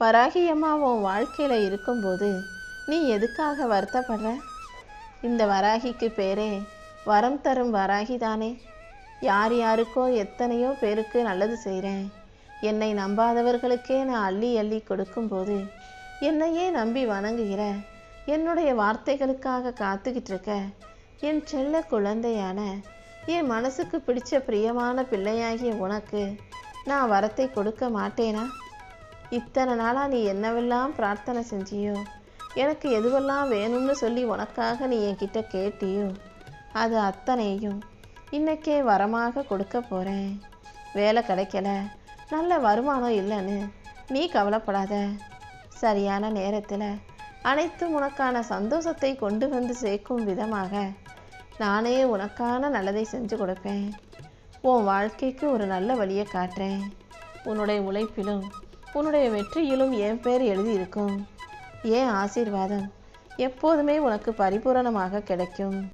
வராகி அம்மா உன் வாழ்க்கையில் இருக்கும்போது நீ எதுக்காக வருத்தப்படுற? இந்த வராகிக்கு பேரே வரம் தரும் வராகி தானே. யார் யாருக்கோ எத்தனையோ பேருக்கு நல்லது செய்கிறேன். என்னை நம்பாதவர்களுக்கே நான் அள்ளி அள்ளி கொடுக்கும்போது என்னையே நம்பி வணங்குகிற என்னுடைய வார்த்தைகளுக்காக காத்துக்கிட்டு இருக்க என் செல்ல குழந்தையான என் மனசுக்கு பிடிச்ச பிரியமான பிள்ளையாகிய உனக்கு நான் வரத்தை கொடுக்க மாட்டேனா? இத்தனை நாளாக நீ என்னவெல்லாம் பிரார்த்தனை செஞ்சியோ, எனக்கு எதுவெல்லாம் வேணும்னு சொல்லி உனக்காக நீ என்கிட்ட கேட்டியோ, அது அத்தனையும் இன்னைக்கே வரமாக கொடுக்க போகிறேன். வேலை கிடைக்கல, நல்ல வருமானம் இல்லைன்னு நீ கவலைப்படாத. சரியான நேரத்தில் அனைத்தும் உனக்கான சந்தோஷத்தை கொண்டு வந்து சேர்க்கும் விதமாக நானே உனக்கான நல்லதை செஞ்சு கொடுப்பேன். உன் வாழ்க்கைக்கு ஒரு நல்ல வழியை காட்டுறேன். உன்னுடைய உழைப்பிலும் உன்னுடைய வெற்றியிலும் என் பேர் எழுதியிருக்கும். என் ஆசீர்வாதம் எப்போதுமே உனக்கு பரிபூரணமாக கிடைக்கும்.